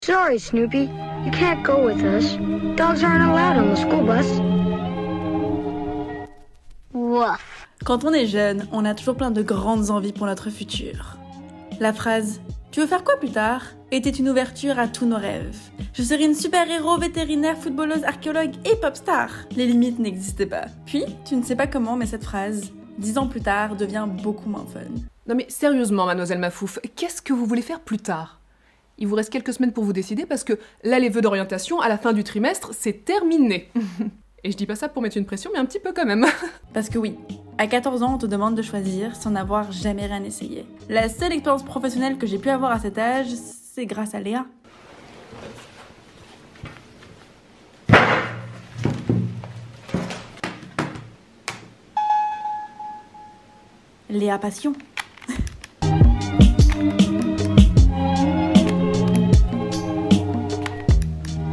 Sorry, Snoopy. You can't go with us. Dogs aren't allowed on the school bus. Woof. Quand on est jeune, on a toujours plein de grandes envies pour notre futur. La phrase « Tu veux faire quoi plus tard ?» était une ouverture à tous nos rêves. Je serai une super-héros, vétérinaire, footballeuse, archéologue et pop star. Les limites n'existaient pas. Puis, tu ne sais pas comment, mais cette phrase, 10 ans plus tard, devient beaucoup moins fun. Non mais sérieusement, mademoiselle Mafouf, qu'est-ce que vous voulez faire plus tard? Il vous reste quelques semaines pour vous décider parce que là, les vœux d'orientation, à la fin du trimestre, c'est terminé. Et je dis pas ça pour mettre une pression, mais un petit peu quand même. Parce que oui, à 14 ans, on te demande de choisir sans n'avoir jamais rien essayé. La seule expérience professionnelle que j'ai pu avoir à cet âge, c'est grâce à Léa. Léa Passion.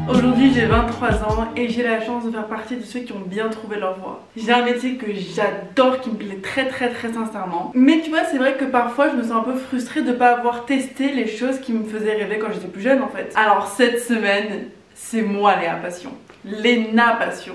Aujourd'hui, j'ai 23 ans et j'ai la chance de faire partie de ceux qui ont bien trouvé leur voie. J'ai un métier que j'adore, qui me plaît très sincèrement. Mais tu vois, c'est vrai que parfois je me sens un peu frustrée de ne pas avoir testé les choses qui me faisaient rêver quand j'étais plus jeune en fait. Alors cette semaine, c'est moi Léa Passion. Léna Passion.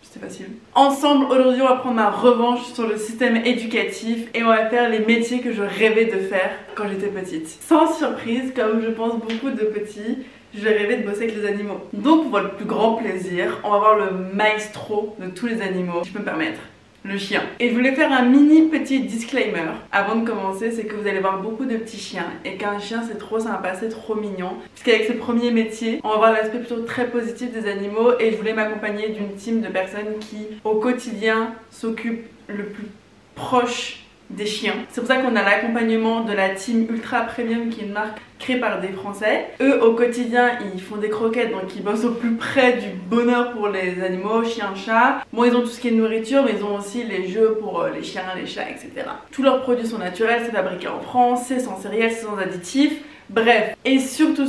C'est facile. Ensemble, aujourd'hui, on va prendre ma revanche sur le système éducatif et on va faire les métiers que je rêvais de faire quand j'étais petite. Sans surprise, comme je pense beaucoup de petits, je rêvais de bosser avec les animaux. Donc pour votre plus grand plaisir, on va voir le maestro de tous les animaux, si je peux me permettre. Le chien. Et je voulais faire un mini petit disclaimer avant de commencer, c'est que vous allez voir beaucoup de petits chiens et qu'un chien c'est trop sympa, c'est trop mignon. Puisqu'avec ce premier métier, on va voir l'aspect plutôt très positif des animaux et je voulais m'accompagner d'une team de personnes qui au quotidien s'occupent le plus proche des chiens. C'est pour ça qu'on a l'accompagnement de la team Ultra Premium qui est une marque créée par des Français. Eux au quotidien ils font des croquettes, donc ils bossent au plus près du bonheur pour les animaux, chiens, chats. Bon, ils ont tout ce qui est nourriture, mais ils ont aussi les jeux pour les chiens, les chats, etc. Tous leurs produits sont naturels, c'est fabriqué en France, c'est sans céréales, c'est sans additifs. Bref, et surtout,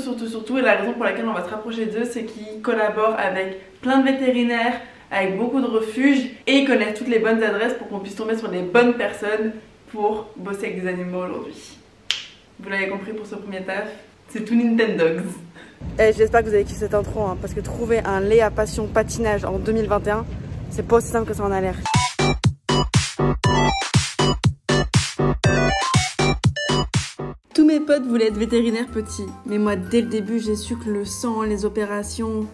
et la raison pour laquelle on va se rapprocher d'eux, c'est qu'ils collaborent avec plein de vétérinaires, avec beaucoup de refuges, et ils connaissent toutes les bonnes adresses pour qu'on puisse tomber sur les bonnes personnes pour bosser avec des animaux aujourd'hui. Vous l'avez compris pour ce premier taf, c'est tout Nintendogs. J'espère que vous avez kiffé cette intro, hein, parce que trouver un Léa Passion patinage en 2021, c'est pas aussi simple que ça en a l'air. Tous mes potes voulaient être vétérinaires petits, mais moi dès le début j'ai su que le sang, les opérations...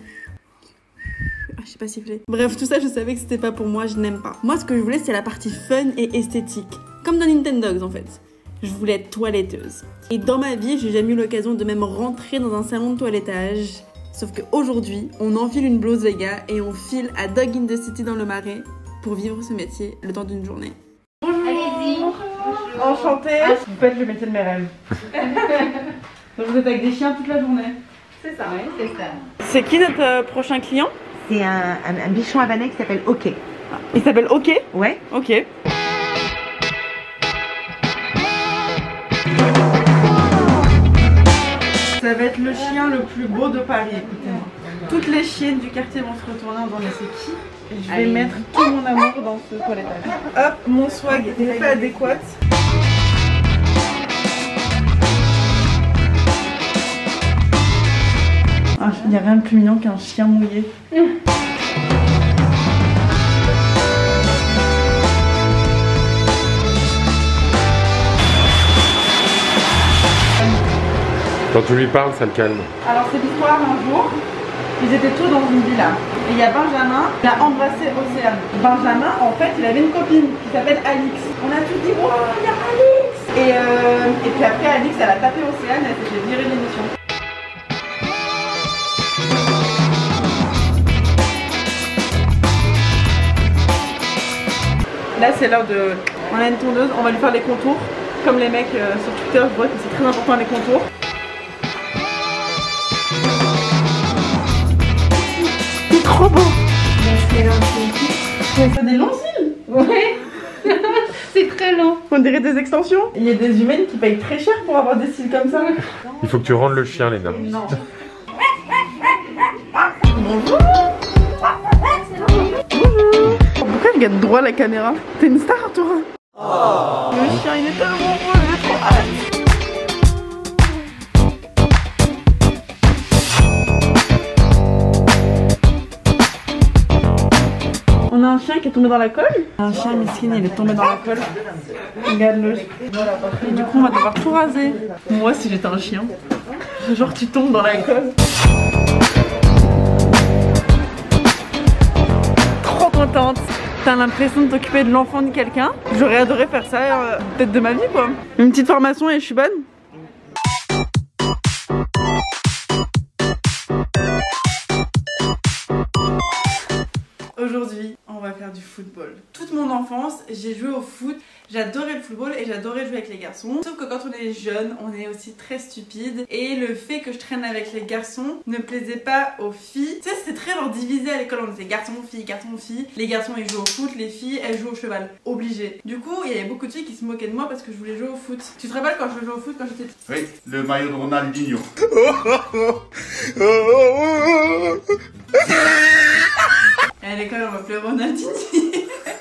je sais pas siffler. Bref, tout ça je savais que c'était pas pour moi, je n'aime pas. Moi ce que je voulais c'est la partie fun et esthétique. Comme dans Nintendogs en fait. Je voulais être toiletteuse. Et dans ma vie, j'ai jamais eu l'occasion de même rentrer dans un salon de toilettage. Sauf qu'aujourd'hui, on enfile une blouse les gars et on file à Dog in the City dans le Marais pour vivre ce métier le temps d'une journée. Bonjour. Allez-y. Enchantée. Vous faites le métier de mes rêves. Donc vous êtes avec des chiens toute la journée. C'est ça, oui, c'est ça. C'est qui notre prochain client? C'est un bichon habanais qui s'appelle Ok. Il s'appelle Ok? Ouais. Ok. Ça va être le chien le plus beau de Paris, écoutez-moi. Toutes les chiennes du quartier vont se retourner en disant mais c'est qui? Et je vais mettre tout mon amour dans ce toilettage. Hop, mon swag n'est pas adéquat. Ah, il n'y a rien de plus mignon qu'un chien mouillé. Quand tu lui parles, ça le calme. Alors c'est l'histoire un jour, ils étaient tous dans une villa. Et il y a Benjamin, il a embrassé Océane. Benjamin, en fait, il avait une copine qui s'appelle Alix. On a tout dit, oh, il y a Alix. Et puis après, Alix, elle a tapé Océane, elle s'est fait virer de l'émission. Là, c'est l'heure de... On a une tondeuse, on va lui faire les contours. Comme les mecs sur Twitter, je vois que c'est très important les contours. C'est trop beau. C'est des longs cils. Ouais. C'est très long. On dirait des extensions. Il y a des humaines qui payent très cher pour avoir des cils comme ça. Il faut que tu rendes le chien, Léna. Non. Bonjour. Bonjour. Pourquoi il regarde droit la caméra? T'es une star, toi? Oh. Le chien, il est tellement beau, j'ai trop hâte. On a un chien qui est tombé dans la colle. Un chien miskin, il est tombé dans la colle. Regarde-le. Et du coup, on va devoir tout raser. Moi, si j'étais un chien, genre tu tombes dans la colle. Trop contente. T'as l'impression de t'occuper de l'enfant de quelqu'un. J'aurais adoré faire ça, peut-être de ma vie quoi. Une petite formation et je suis bonne. Aujourd'hui, on va faire du football. Toute mon enfance, j'ai joué au foot. J'adorais le football et j'adorais jouer avec les garçons. Sauf que quand on est jeune, on est aussi très stupide. Et le fait que je traîne avec les garçons ne plaisait pas aux filles. Tu sais, c'était très genre divisé à l'école. On disait garçon, fille, garçon, fille. Les garçons, ils jouent au foot. Les filles, elles jouent au cheval. Obligé. Du coup, il y avait beaucoup de filles qui se moquaient de moi parce que je voulais jouer au foot. Tu te rappelles quand je jouais au foot quand j'étais petite? Oui, le maillot de Ronaldinho. À l'école, on m'appelait Ronaldinho.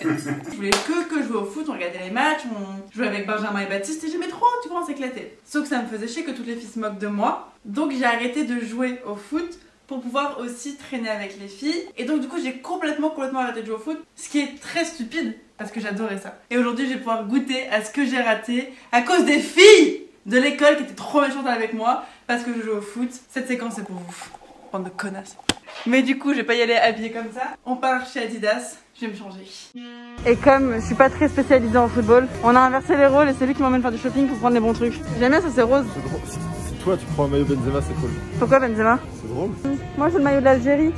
Je voulais que jouer au foot, on regardait les matchs, on jouait avec Benjamin et Baptiste et j'aimais trop, tu vois, on s'éclatait. Sauf que ça me faisait chier que toutes les filles se moquent de moi. Donc j'ai arrêté de jouer au foot pour pouvoir aussi traîner avec les filles. Et donc du coup, j'ai complètement arrêté de jouer au foot, ce qui est très stupide parce que j'adorais ça. Et aujourd'hui, je vais pouvoir goûter à ce que j'ai raté à cause des filles de l'école qui étaient trop méchantes avec moi parce que je joue au foot. Cette séquence est pour vous, bande de connasses. Mais du coup, je vais pas y aller habillée comme ça. On part chez Adidas, je vais me changer. Et comme je suis pas très spécialisée en football, on a inversé les rôles et c'est lui qui m'emmène faire du shopping pour prendre les bons trucs. J'aime bien ça, c'est rose. C'est drôle. Si toi tu prends un maillot Benzema, c'est cool. Pourquoi Benzema? C'est drôle. Moi c'est le maillot de l'Algérie.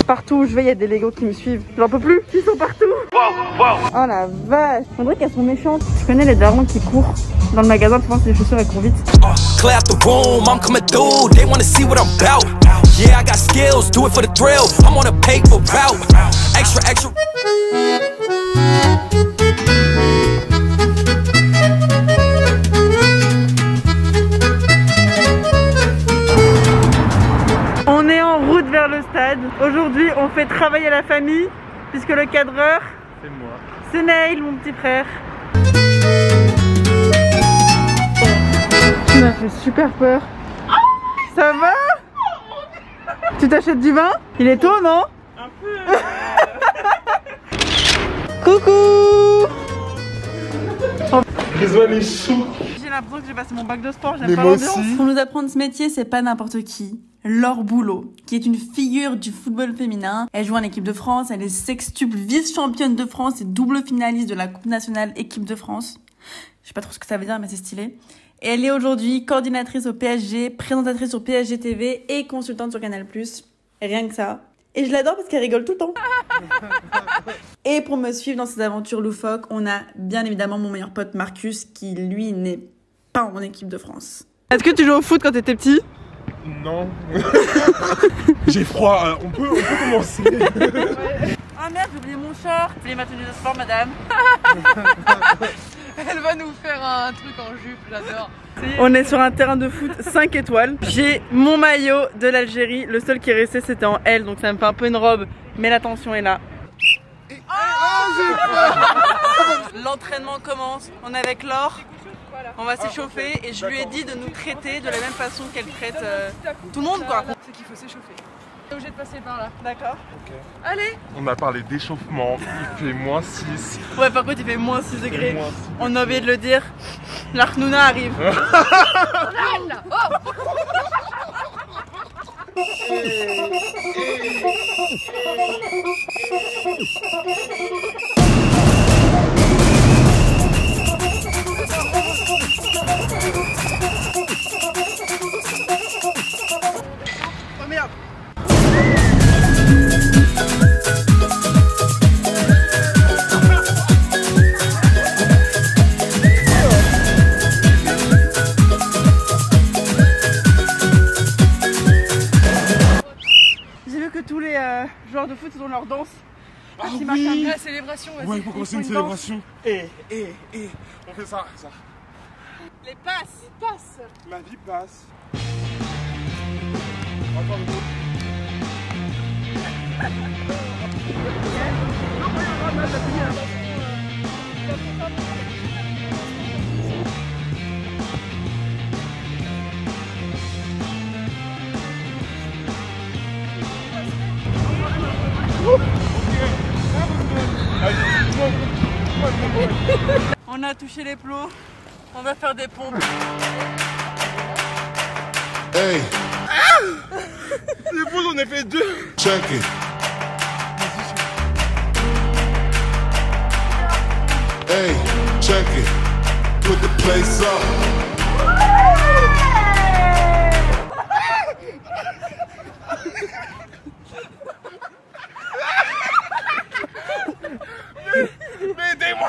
Partout où je vais, il y a des Legos qui me suivent. J'en peux plus, ils sont partout. Oh la vache, on dirait qu'elles sont méchantes. Je connais les darons qui courent dans le magasin pour voir si les chaussures elles courent vite. Clear out the room, I'm coming through. They wanna see what I'm about. Yeah, I got skills, do it for the thrill. I'm on a paper route. Extra, extra. On est en route vers le stade. Aujourd'hui, on fait travailler la famille puisque le cadreur, C'est moi. c'est Neil, mon petit frère. Tu m'as fait super peur. Ça va? Tu t'achètes du vin? Il est tôt, non? Un peu. Coucou. Rizwan est chou. J'ai l'impression que j'ai passé mon bac de sport, Mais j'aime pas moi l'ambiance. aussi. Pour nous apprendre ce métier, c'est pas n'importe qui. Laure Boulot, qui est une figure du football féminin. Elle joue en équipe de France, elle est sextuple vice-championne de France et double finaliste de la Coupe nationale équipe de France. Je sais pas trop ce que ça veut dire, mais c'est stylé. Et elle est aujourd'hui coordinatrice au PSG, présentatrice sur PSG TV et consultante sur Canal+. Et rien que ça. Et je l'adore parce qu'elle rigole tout le temps. Et pour me suivre dans ces aventures loufoques, on a bien évidemment mon meilleur pote Marcus qui, lui, n'est pas en équipe de France. Est-ce que tu joues au foot quand t'étais petit? Non. J'ai froid, on peut commencer. Ah merde, j'ai oublié mon short. Les ma tenue de sport, madame. Elle va nous faire un truc en jupe, j'adore. On est sur un terrain de foot 5 étoiles. J'ai mon maillot de l'Algérie. Le seul qui est resté, c'était en L, donc ça me fait un peu une robe. Mais la tension est là. L'entraînement commence. On est avec Laure. On va s'échauffer et je lui ai dit de nous traiter de la même façon qu'elle traite tout le monde, quoi. C'est qu'il faut s'échauffer. T'es obligé de passer par là. D'accord. Allez. On a parlé d'échauffement, il fait -6. Ouais, par contre, il fait moins 6 degrés. -6. On a oublié de le dire. L'Arnouna arrive. Oh merde. J'ai vu que tous les joueurs de foot ils ont leur danse. Ah Qui oui. marque un La célébration, vas-y. Ouais, il faut commencer une Ils font une célébration. On fait ça. Les passes. Les passes. La vie passe. a touché les plots. On va faire des pompes. Hey. C'est beau, j'en ai fait 2. Check it. Hey, check it. Put the place up. Mais aidez-moi!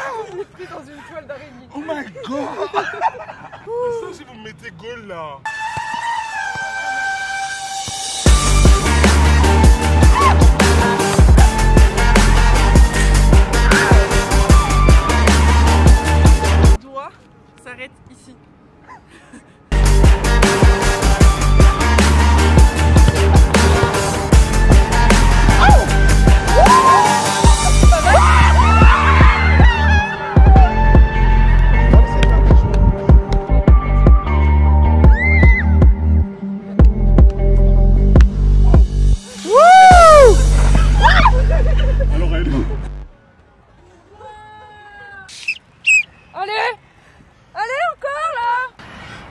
Dans une toile d'araignée. Oh my god! Ça, si vous me mettez goal là. Le doigt s'arrête ici.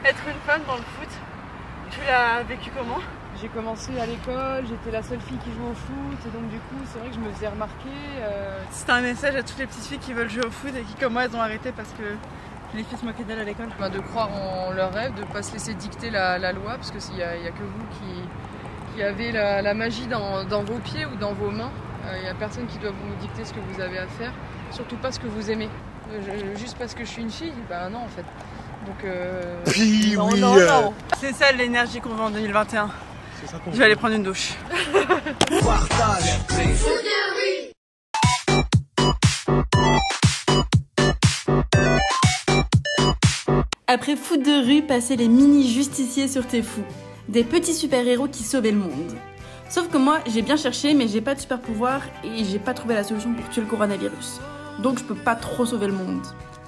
Être une fan dans le foot, tu l'as vécu comment? J'ai commencé à l'école, j'étais la seule fille qui jouait au foot et donc du coup c'est vrai que je me faisais remarquer. C'était un message à toutes les petites filles qui veulent jouer au foot et qui comme moi elles ont arrêté parce que les filles se moquaient d'elles à l'école. De croire en leur rêve, de ne pas se laisser dicter la loi parce que s'il n'y a que vous qui avez la magie dans vos pieds ou dans vos mains, il n'y a personne qui doit vous dicter ce que vous avez à faire, surtout pas ce que vous aimez. Juste parce que je suis une fille, bah non en fait. Donc non. C'est ça l'énergie qu'on veut en 2021. Je vais aller prendre une douche. Après foot de rue, passaient les mini-justiciers sur T'es fou. Des petits super-héros qui sauvaient le monde. Sauf que moi, j'ai bien cherché, mais j'ai pas de super pouvoir et j'ai pas trouvé la solution pour tuer le coronavirus. Donc je peux pas trop sauver le monde.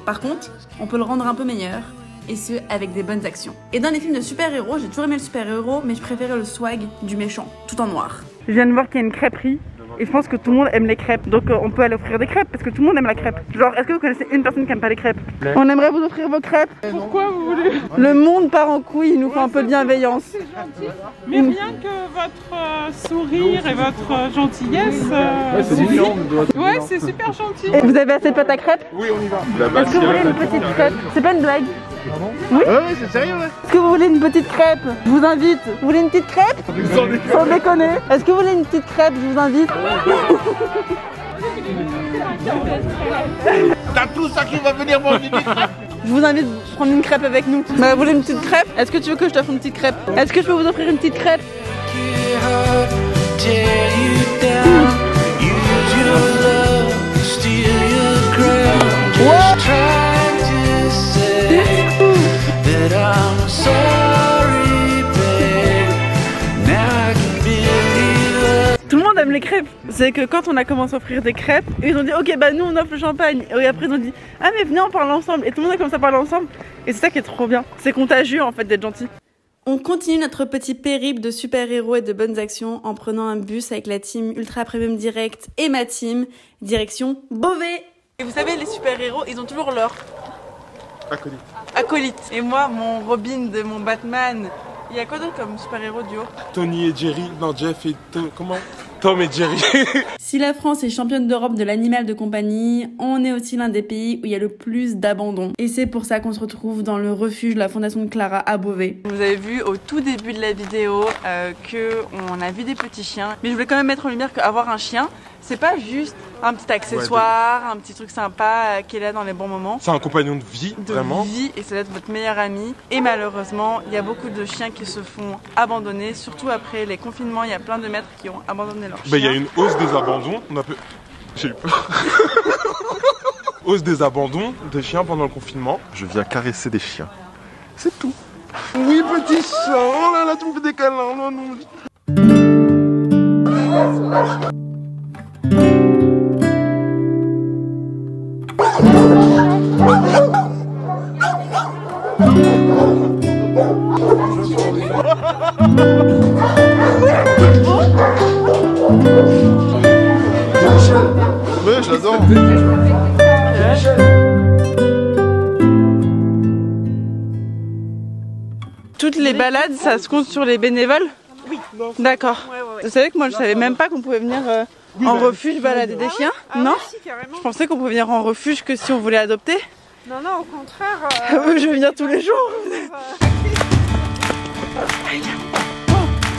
Par contre, on peut le rendre un peu meilleur, et ce, avec des bonnes actions. Et dans les films de super-héros, j'ai toujours aimé le super-héros, mais je préférais le swag du méchant, tout en noir. Je viens de voir qu'il y a une crêperie et je pense que tout le monde aime les crêpes. Donc on peut aller offrir des crêpes parce que tout le monde aime la crêpe. Genre, est-ce que vous connaissez une personne qui aime pas les crêpes? On aimerait vous offrir vos crêpes. Pourquoi vous voulez? Le monde part en couille, il nous faut un peu de bienveillance. Mais rien que votre sourire et votre gentillesse. Ouais, c'est super gentil. Et vous avez assez de pâte à crêpes? Oui, on y va. Est-ce que vous voulez une petite crêpe? C'est pas une blague. Oui, ouais, c'est sérieux, ouais. Est-ce que vous voulez une petite crêpe? Je vous invite. Vous voulez une petite crêpe? Sans déconner. Est-ce que vous voulez une petite crêpe? Je vous invite. T'as tout ça qui va venir manger des crêpes. Je vous invite à prendre une crêpe avec nous. Bah, vous voulez une petite crêpe? Est-ce que tu veux que je t'offre une petite crêpe? Est-ce que je peux vous offrir une petite crêpe? Tout le monde aime les crêpes. C'est que quand on a commencé à offrir des crêpes, ils ont dit ok bah nous on offre le champagne. Et après ils ont dit ah mais venez on parle ensemble. Et tout le monde a commencé à parler ensemble. Et c'est ça qui est trop bien. C'est contagieux en fait d'être gentil. On continue notre petit périple de super-héros et de bonnes actions en prenant un bus avec la team Ultra Premium Direct et ma team, direction Beauvais. Et vous savez les super-héros ils ont toujours leur Acolyte. acolyte. Et moi mon Robin de mon Batman. Il y a quoi d'autre comme super-héros duo? Tony et Jerry. Non, Jeff et comment? Tom et Jerry. Si la France est championne d'Europe de l'animal de compagnie, on est aussi l'un des pays où il y a le plus d'abandon. Et c'est pour ça qu'on se retrouve dans le refuge de la Fondation de Clara à Beauvais. Vous avez vu au tout début de la vidéo qu'on a vu des petits chiens. Mais je voulais quand même mettre en lumière qu'avoir un chien, c'est pas juste un petit accessoire, un petit truc sympa qui est là dans les bons moments. C'est un compagnon de vie, vraiment. De vie, et ça doit être votre meilleur ami. Et malheureusement, il y a beaucoup de chiens qui se font abandonner, surtout après les confinements. Il y a plein de maîtres qui ont abandonné leurs chiens. Il y a une hausse des abandons. J'ai eu peur. Hausse des abandons des chiens pendant le confinement. Je viens caresser des chiens. C'est tout. Oui, petit chat. Oh là là, tu me fais des câlins. Non, non. Ouais, je l'adore. Toutes les balades, ça se compte sur les bénévoles? Oui. D'accord. Vous savez que moi je savais même pas qu'on pouvait venir en refuge balader des chiens. Non? Je pensais qu'on pouvait venir en refuge que si on voulait adopter. Non, non, au contraire. Je vais venir tous les jours.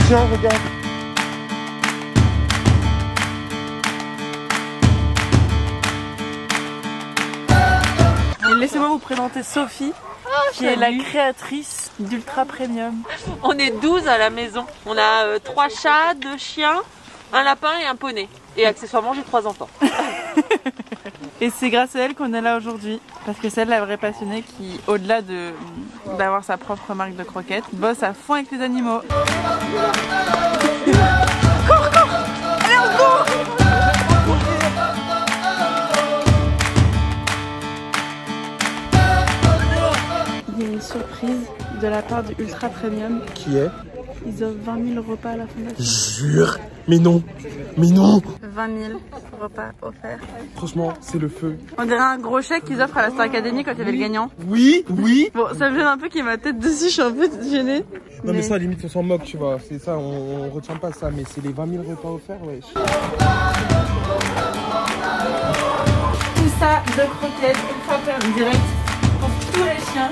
Tiens, regarde. Laissez-moi vous présenter Sophie, qui est la créatrice d'Ultra Premium. On est 12 à la maison. On a 3 chats, 2 chiens, un lapin et un poney. Et accessoirement, j'ai 3 enfants. Et c'est grâce à elle qu'on est là aujourd'hui. Parce que c'est elle la vraie passionnée qui, au-delà d'avoir sa propre marque de croquettes, bosse à fond avec les animaux. Cours, cours! Allez, on court! Il y a une surprise de la part du Ultra Premium. Qui est? Ils offrent 20 000 repas à la fondation. Jure! Mais non! Mais non! 20 000 repas offerts. Franchement, c'est le feu. On dirait un gros chèque qu'ils offrent à la Star Academy quand il y avait le gagnant. Oui, oui! Bon, ça me gêne un peu qu'il y ait ma tête dessus, je suis un peu gênée. Non mais ça, à la limite, on s'en moque, tu vois. C'est ça, on retient pas ça. Mais c'est les 20 000 repas offerts, ouais. Tout ça de croquettes, une fois ferme direct pour tous les chiens.